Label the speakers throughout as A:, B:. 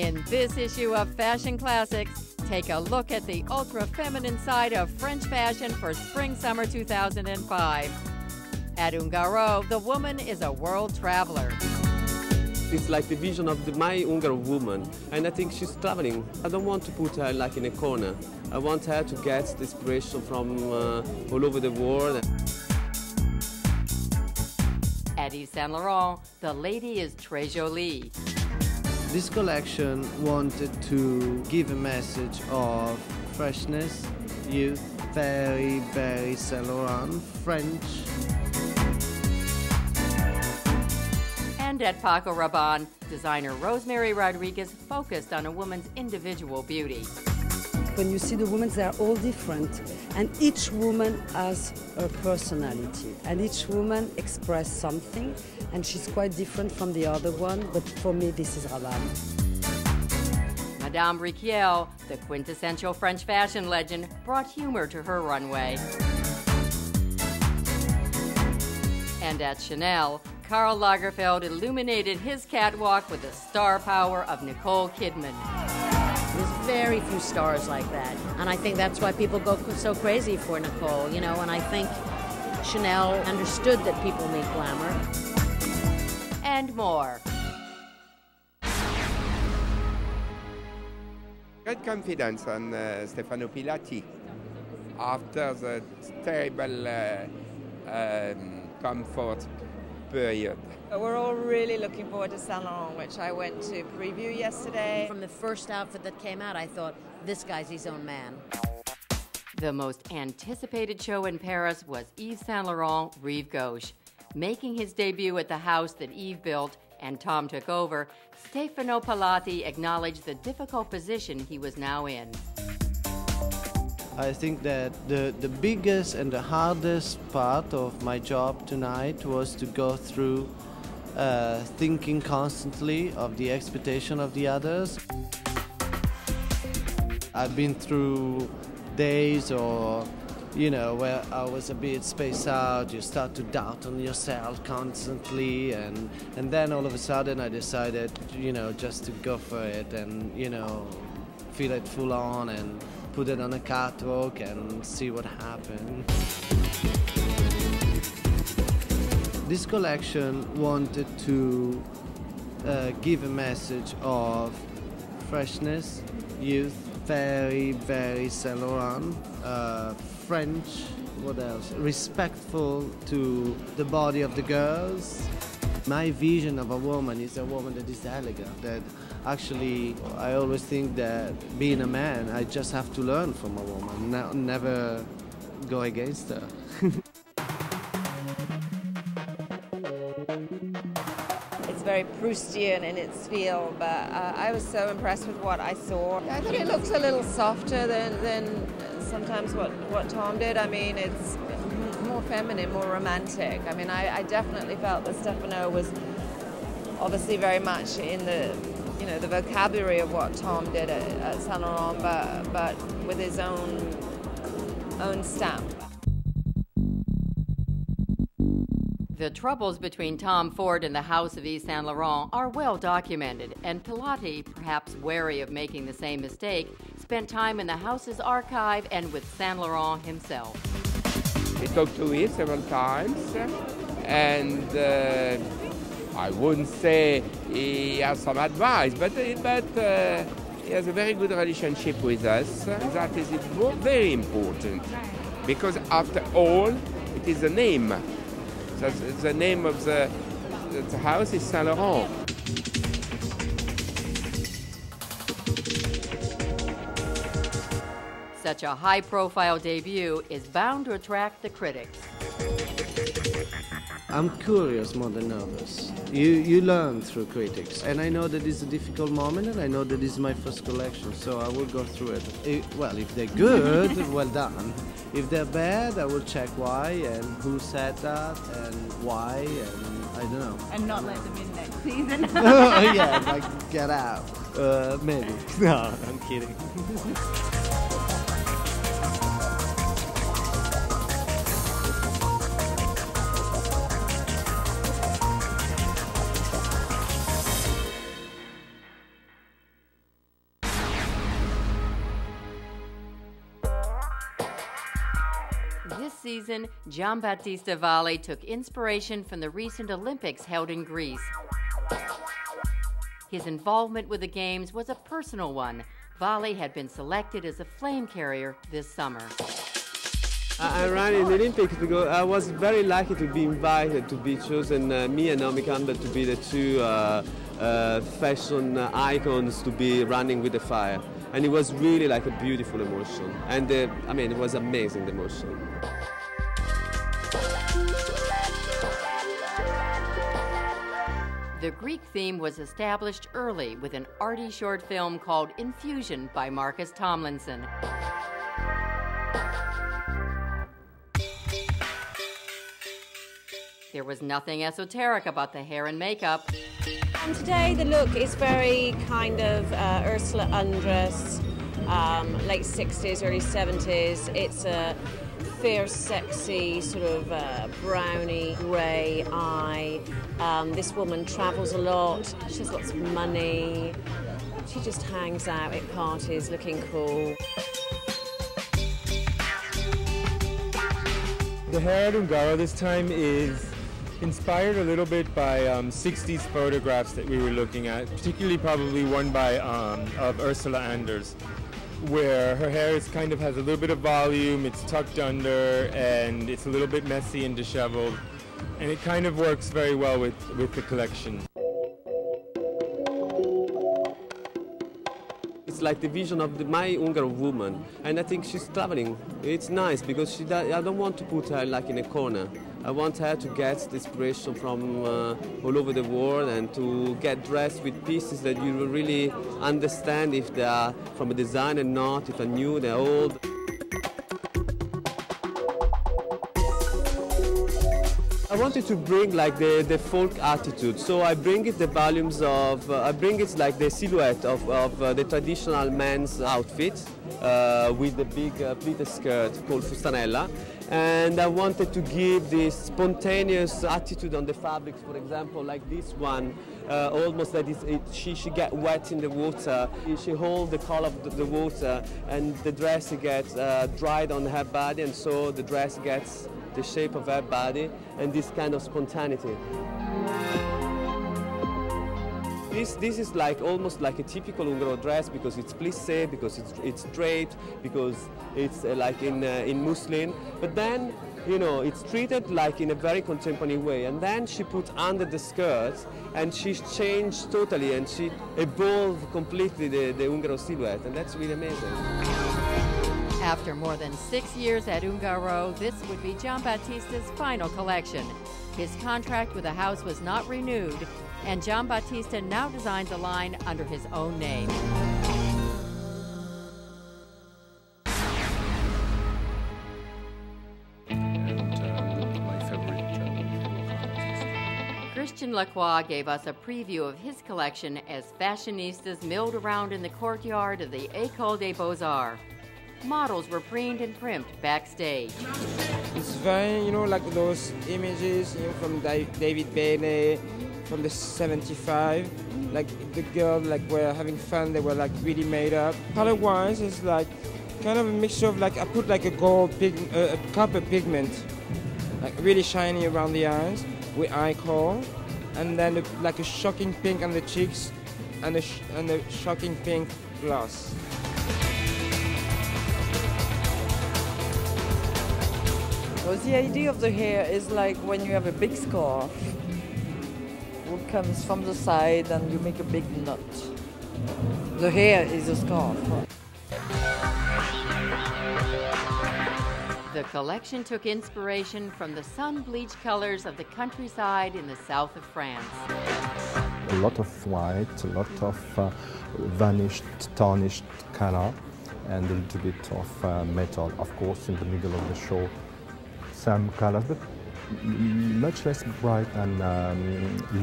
A: In this issue of Fashion Classics, take a look at the ultra-feminine side of French fashion for spring-summer 2005. At Ungaro, the woman is a world traveler.
B: It's like the vision of my Hungarian woman, and I think she's traveling. I don't want to put her like in a corner. I want her to get the inspiration from all over the world.
A: At Yves Saint Laurent, the lady is très jolie.
C: This collection wanted to give a message of freshness, youth, very, very Saint Laurent, French.
A: And at Paco Rabanne, designer Rosemary Rodriguez focused on a woman's individual beauty.
D: When you see the women, they are all different, and each woman has her personality, and each woman expresses something, and she's quite different from the other one, but for me, this is Rabanne.
A: Madame Riquiel, the quintessential French fashion legend, brought humor to her runway. And at Chanel, Karl Lagerfeld illuminated his catwalk with the star power of Nicole Kidman.
E: There's very few stars like that, and I think that's why people go so crazy for Nicole, you know, and I think Chanel understood that people need glamour.
A: And more.
F: Great confidence on Stefano Pilati after the terrible comfort period.
G: We're all really looking forward to Saint Laurent, which I went to preview yesterday.
E: From the first outfit that came out, I thought, this guy's his own man.
A: The most anticipated show in Paris was Yves Saint Laurent Rive Gauche. Making his debut at the house that Yves built and Tom took over, Stefano Pilati acknowledged the difficult position he was now in.
C: I think that the biggest and the hardest part of my job tonight was to go through thinking constantly of the expectation of the others. I've been through days or, you know, where I was a bit spaced out, you start to doubt on yourself constantly, and then all of a sudden I decided, you know, just to go for it and, you know, feel it full on and put it on a catwalk and see what happened. This collection wanted to give a message of freshness, youth, very, very Saint Laurent, French, what else? Respectful to the body of the girls. My vision of a woman is a woman that is elegant, that actually, I always think that being a man, I just have to learn from a woman, never go against her.
G: It's very Proustian in its feel, but I was so impressed with what I saw. I thought it looked a little softer than sometimes what Tom did. I mean, it's more feminine, more romantic. I mean, I definitely felt that Stefano was obviously very much in the, you know, the vocabulary of what Tom did at Saint Laurent, but with his own stamp.
A: The troubles between Tom Ford and the house of Yves Saint Laurent are well documented, and Pilati, perhaps wary of making the same mistake, spent time in the house's archive and with Saint Laurent himself.
F: We talked to Yves several times, and I wouldn't say he has some advice, but he has a very good relationship with us. That is very important, because after all, it is the name. So the name of the house is Saint Laurent.
A: Such a high-profile debut is bound to attract the critics.
C: I'm curious more than nervous. You learn through critics, and I know that it's a difficult moment, and I know that this is my first collection, so I will go through it. Well, if they're good, well done. If they're bad, I will check why and who said that and why, and I don't know.
H: And not let them in next season.
C: Oh yeah, like get out. Maybe. No, I'm kidding.
A: season, Giambattista Valli took inspiration from the recent Olympics held in Greece. His involvement with the Games was a personal one. Valli had been selected as a flame carrier this summer.
B: I ran in the Olympics because I was very lucky to be invited, to be chosen, me and Naomi Campbell, to be the two fashion icons to be running with the fire. And it was really like a beautiful emotion. And I mean, it was amazing, the emotion.
A: The Greek theme was established early with an arty short film called Infusion by Marcus Tomlinson. There was nothing esoteric about the hair and makeup.
E: And today the look is very kind of Ursula Andress, late 60s, early 70s. It's a fierce, sexy, sort of browny grey eye. This woman travels a lot. She has lots of money. She just hangs out at parties looking cool.
I: The hair at Ungaro this time is inspired a little bit by 60s photographs that we were looking at, particularly probably one by of Ursula Anders, where her hair has a little bit of volume, it's tucked under, and it's a little bit messy and disheveled, and it kind of works very well with the collection.
B: It's like the vision of my Hungarian woman, and I think she's traveling. It's nice because I don't want to put her like in a corner. I want her to get the inspiration from all over the world and to get dressed with pieces that you will really understand if they are from a designer or not, if they're new, they're old. I wanted to bring like the folk attitude, so I bring it the volumes of, I bring it like the silhouette of the traditional men's outfit with the big pleated skirt called fustanella. And I wanted to give this spontaneous attitude on the fabrics, for example, like this one, almost that she get wet in the water, she holds the color of the water, and the dress gets dried on her body, and so the dress gets the shape of her body and this kind of spontaneity. This is like almost like a typical Ungaro dress because it's plissé, because it's draped, because it's like in muslin. But then, you know, it's treated like in a very contemporary way. And then she put under the skirt, and she's changed totally, and she evolved completely the Ungaro silhouette, and that's really amazing.
A: After more than 6 years at Ungaro, this would be Giambattista's final collection. His contract with the house was not renewed, and Giambattista now designs a line under his own name.
J: My favorite German artist.
A: Christian Lacroix gave us a preview of his collection as fashionistas milled around in the courtyard of the École des Beaux-Arts. Models were preened and primped backstage.
K: It's very, you know, like those images, you know, from David Bailey, from the 75. Like the girls like were having fun, they were like really made up. Color-wise, it's like kind of a mixture of like I put like a copper pigment, like really shiny around the eyes with eye kohl, and then like a shocking pink on the cheeks, and a shocking pink gloss.
L: Well, the idea of the hair is like when you have a big scarf, what comes from the side and you make a big knot. The hair is a scarf.
A: The collection took inspiration from the sun-bleached colors of the countryside in the south of France.
J: A lot of white, a lot of vanished, tarnished color, and a little bit of metal, of course, in the middle of the show. Some colors, but much less bright than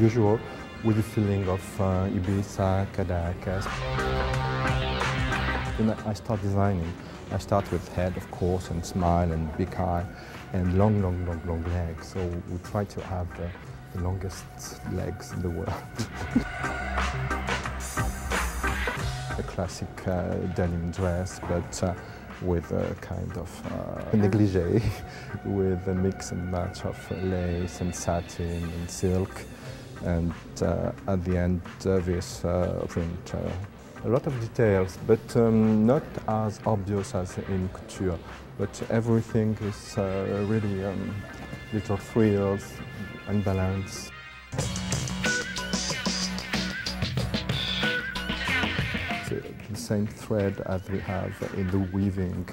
J: usual, with the feeling of Ibiza, Caracas. When I start designing, I start with head, of course, and smile, and big eye, and long legs. So we try to have the longest legs in the world. A classic denim dress, but with a kind of negligee with a mix and match of lace and satin and silk, and at the end this print. A lot of details, but not as obvious as in couture, but everything is really little frills and balance. The same thread as we have in the weaving,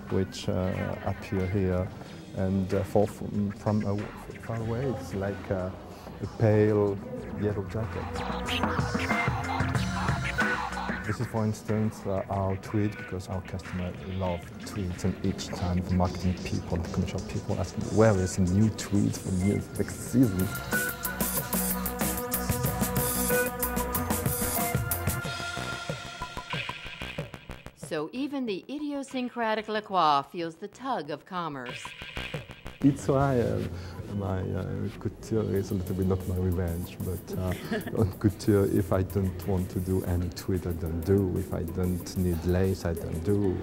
J: which appear here, and from far away it's like a pale yellow jacket. This is, for instance, our tweed, because our customers love tweeds, and each time the marketing people, the commercial people ask me, where is a new tweed for next season?
A: So even the idiosyncratic Lacroix feels the tug of commerce.
J: It's why my couture is a little bit not my revenge, but on couture, if I don't want to do any tweed, I don't do. If I don't need lace, I don't do.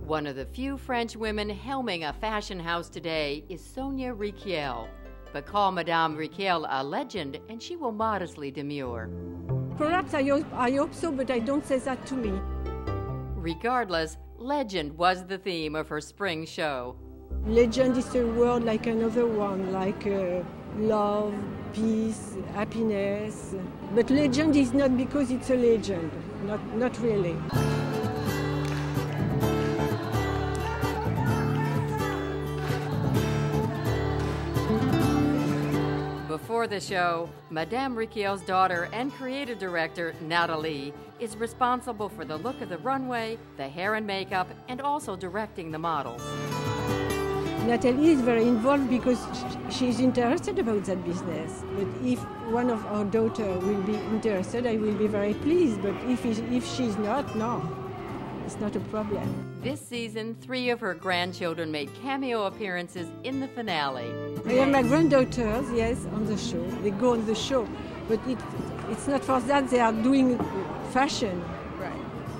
A: One of the few French women helming a fashion house today is Sonia Ryka. But call Madame Ryka a legend, and she will modestly demur.
M: Perhaps I hope so, but I don't say that to me.
A: Regardless, legend was the theme of her spring show.
M: Legend is a word like another one, like love, peace, happiness. But legend is not because it's a legend, not really.
A: Before the show, Madame Ryka's daughter and creative director, Nathalie, is responsible for the look of the runway, the hair and makeup, and also directing the models.
M: Nathalie is very involved because she's interested about that business. But if one of our daughters will be interested, I will be very pleased. But if she's not, no, it's not a problem.
A: This season, 3 of her grandchildren made cameo appearances in the finale.
M: I have my granddaughters, yes, on the show. They go on the show, but it's not for that they are doing fashion. Right.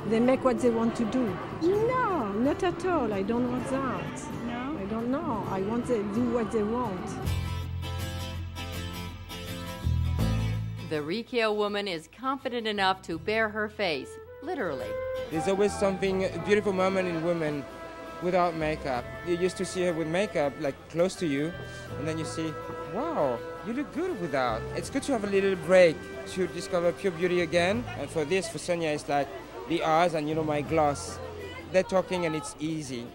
M: They make what they want to do. No, not at all. I don't want that. No? I don't know. I want to do what they want.
A: The Ryka woman is confident enough to bare her face, literally.
K: There's always something, a beautiful moment in women without makeup. You used to see her with makeup, like close to you, and then you see, wow, you look good without. It's good to have a little break to discover pure beauty again. And for this, for Sonia, it's like the eyes and, my gloss. They're talking and it's easy.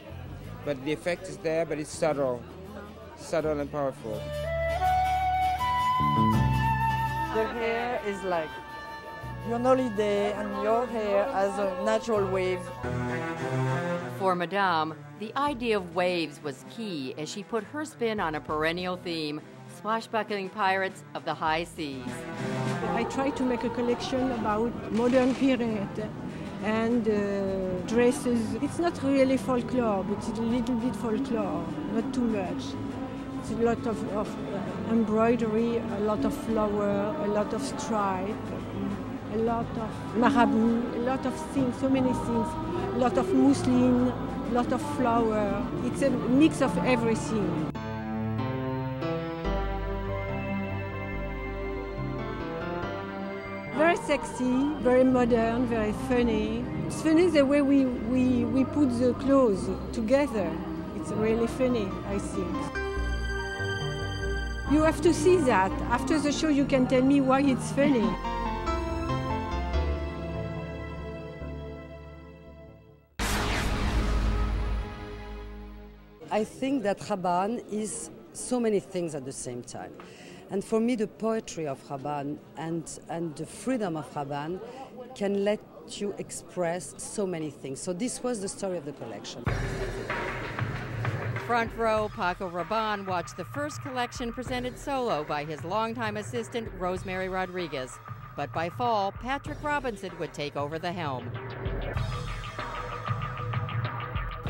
K: But the effect is there, but it's subtle and powerful.
L: The hair is like you're on holiday and your hair has a natural wave.
A: For Madame, the idea of waves was key as she put her spin on a perennial theme, swashbuckling pirates of the high seas.
M: I try to make a collection about modern period and dresses. It's not really folklore, but it's a little bit folklore, not too much. It's a lot of embroidery, a lot of flower, a lot of stripe, a lot of marabout, a lot of things, so many things, a lot of muslin, a lot of flower. It's a mix of everything. Very sexy, very modern, very funny. It's funny the way we put the clothes together. It's really funny, I think. You have to see that. After the show you can tell me why it's funny.
D: I think that Rabanne is so many things at the same time. And for me, the poetry of Rabanne and the freedom of Rabanne can let you express so many things. So this was the story of the collection.
A: Front row, Paco Rabanne watched the first collection presented solo by his longtime assistant, Rosemary Rodriguez. But by fall, Patrick Robinson would take over the helm.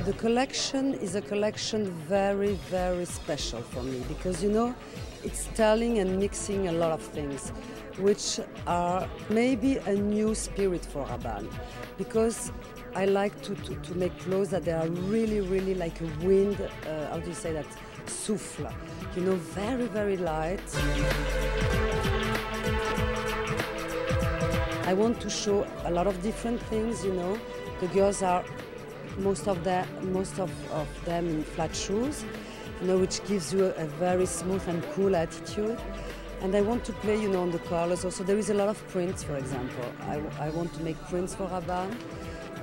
D: The collection is a collection very, very special for me because, you know, it's telling and mixing a lot of things which are maybe a new spirit for Rabanne, because I like to make clothes that they are really, really like a wind, how do you say that, souffle, you know, very, very light. I want to show a lot of different things, you know. The girls are, most of them in flat shoes, you know, which gives you a very smooth and cool attitude. And I want to play, you know, on the colors also. There is a lot of prints, for example. I want to make prints for Rabanne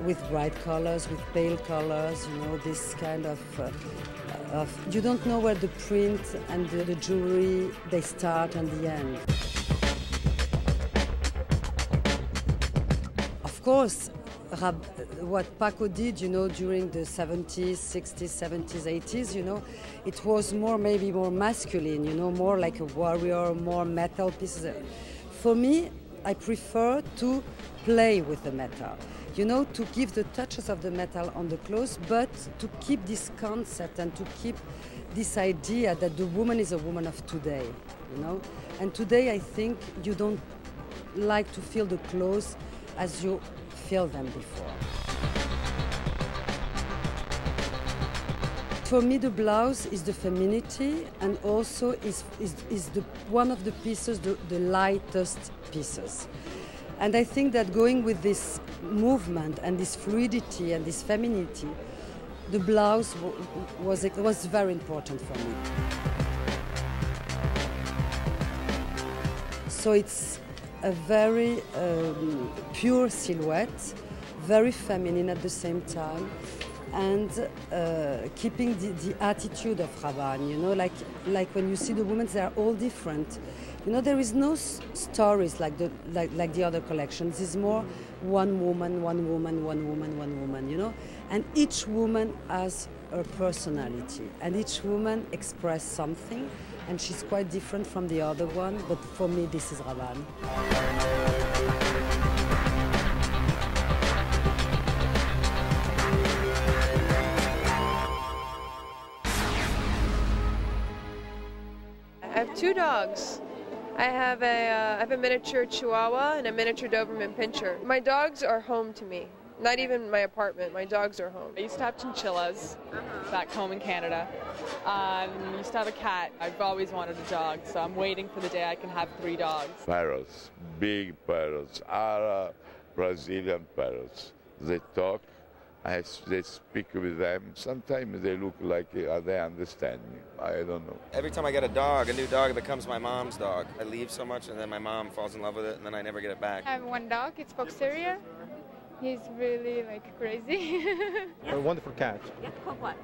D: with bright colors, with pale colors, you know, this kind of you don't know where the print and the jewelry, they start and the end. Of course, what Paco did, you know, during the 70s, 60s, 70s, 80s, you know, it was more, maybe more masculine, you know, more like a warrior, more metal pieces. For me, I prefer to play with the metal, you know, to give the touches of the metal on the clothes, but to keep this concept and to keep this idea that the woman is a woman of today, you know. And today I think you don't like to feel the clothes as you feel them before. For me, the blouse is the femininity and also is one of the pieces, the lightest pieces. And I think that going with this movement and this fluidity and this femininity, the blouse was very important for me. So it's a very pure silhouette, very feminine at the same time, and keeping the attitude of Rabanne, you know, like when you see the women, they are all different. You know, there is no stories like the other collections. It's more one woman, one woman, one woman, one woman, you know, and each woman has her personality, and each woman expresses something, and she's quite different from the other one, but for me, this is Rabanne.
N: I have two dogs. I have a miniature Chihuahua and a miniature Doberman Pinscher. My dogs are home to me. Not even my apartment. My dogs are home.
O: I used to have chinchillas back home in Canada. I used to have a cat. I've always wanted a dog, so I'm waiting for the day I can have 3 dogs.
P: Parrots, big parrots, are Brazilian parrots. They talk, they speak with them. Sometimes they look like they understand me. I don't know.
Q: Every time I get a new dog, it becomes my mom's dog. I leave so much, and then my mom falls in love with it, and then I never get it back.
R: I have one dog. It's Fox Terrier. He's really crazy.
J: A wonderful cat.
R: Yes, called what?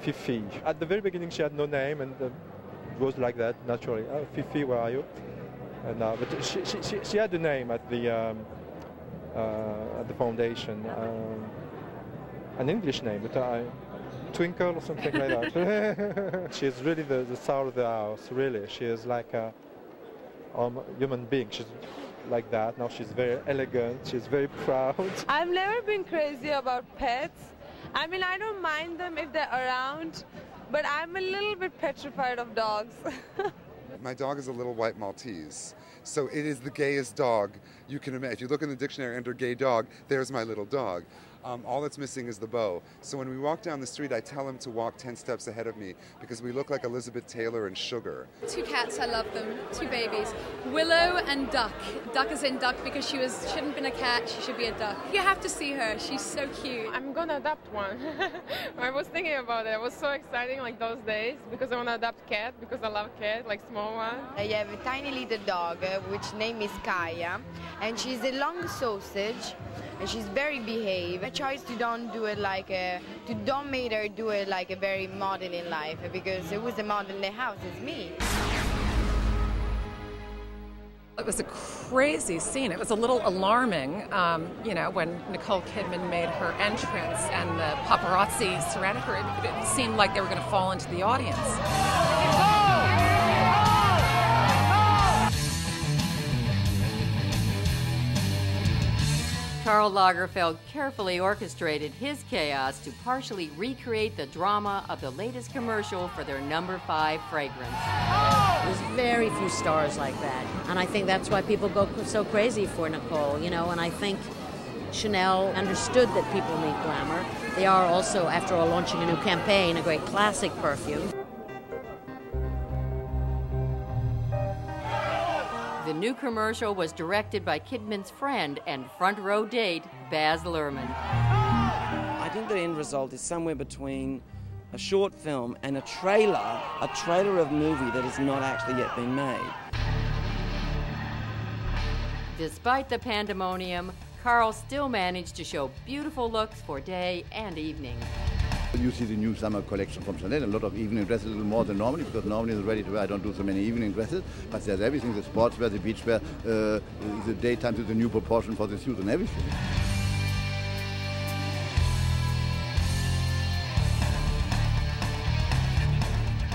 J: Fifi. At the very beginning, she had no name, and it was like that naturally. Oh, Fifi, where are you? And but she had a name at the foundation, an English name, but Twinkle or something like that. She's really the star of the house. Really, she is like a human being. She's like that. Now she's very elegant, she's very proud.
N: I've never been crazy about pets. I mean, I don't mind them if they're around, but I'm a little bit petrified of dogs.
S: My dog is a little white Maltese, so it is the gayest dog you can imagine. If you look in the dictionary, enter gay dog, there's my little dog. All that's missing is the bow. So when we walk down the street, I tell him to walk 10 steps ahead of me because we look like Elizabeth Taylor and Sugar.
T: 2 cats, I love them. 2 babies. Willow and Duck. Duck is in Duck because she shouldn't have been a cat, she should be a duck. You have to see her, she's so cute.
N: I'm gonna adopt one. I was thinking about it. It was so exciting like those days because I wanna adopt cat because I love cat, like small one.
U: I have a tiny little dog which name is Kaya, and she's a long sausage. And she's very behaved. I tried to don't do it don't make her do it like a very modern in life because it was a modern in the house, it's me.
V: It was a crazy scene. It was a little alarming, you know, when Nicole Kidman made her entrance and the paparazzi surrounded her. It seemed like they were going to fall into the audience.
A: Karl Lagerfeld carefully orchestrated his chaos to partially recreate the drama of the latest commercial for their No. 5 fragrance.
F: There's very few stars like that, and I think that's why people go so crazy for Nicole, you know, and I think Chanel understood that people need glamour. They are also, after all, launching a new campaign, a great classic perfume.
A: The new commercial was directed by Kidman's friend and front row date, Baz Luhrmann.
G: I think the end result is somewhere between a short film and a trailer of a movie that has not actually yet been made.
A: Despite the pandemonium, Karl still managed to show beautiful looks for day and evening.
W: You see the new summer collection from Chanel, a lot of evening dresses, a little more than normally, because normally in the ready-to-wear I don't do so many evening dresses, but there's everything, the sportswear, the beachwear, the daytime to the new proportion for the suit and everything.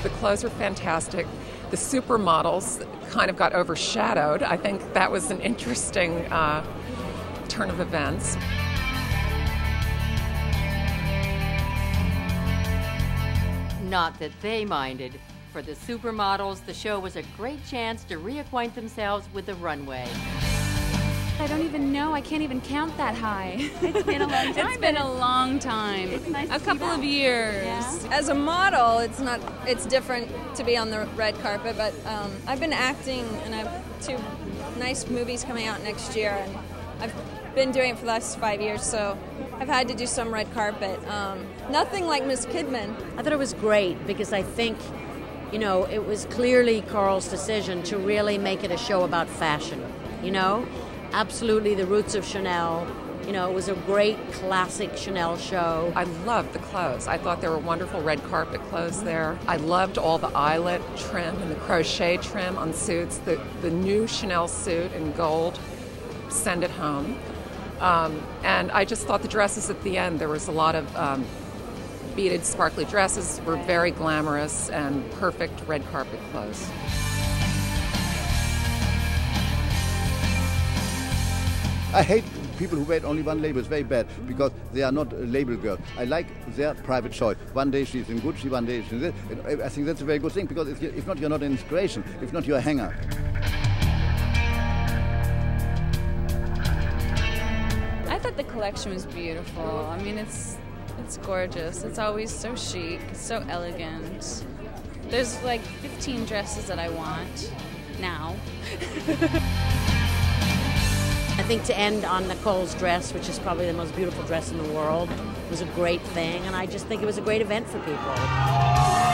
V: The clothes were fantastic. The supermodels kind of got overshadowed. I think that was an interesting turn of events.
A: Not that they minded. For the supermodels, the show was a great chance to reacquaint themselves with the runway.
X: I don't even know. I can't even count that high.
H: It's been a long time.
X: It's been a long time.
H: It's nice
X: a couple of years.
H: Yeah.
Y: As a model, it's different to be on the red carpet, but I've been acting, and I have 2 nice movies coming out next year, and I've been doing it for the last 5 years, so I've had to do some red carpet. Nothing like Miss Kidman.
F: I thought it was great because I think, you know, it was clearly Karl's decision to really make it a show about fashion, you know? Absolutely the roots of Chanel. You know, it was a great classic Chanel show.
V: I loved the clothes. I thought there were wonderful red carpet clothes there. I loved all the eyelet trim and the crochet trim on suits. The new Chanel suit in gold, send it home. And I just thought the dresses at the end, there was a lot of beaded, sparkly dresses, were very glamorous and perfect red carpet clothes.
W: I hate people who wear only one label. It's very bad because they are not label girls. I like their private choice. One day she's in Gucci, one day she's in this. And I think that's a very good thing because if not, you're not an inspiration. If not, you're a hanger.
X: I thought the collection was beautiful. I mean, it's gorgeous. It's always so chic, so elegant. There's like 15 dresses that I want now.
F: I think to end on Nicole's dress, which is probably the most beautiful dress in the world, was a great thing, and I just think it was a great event for people.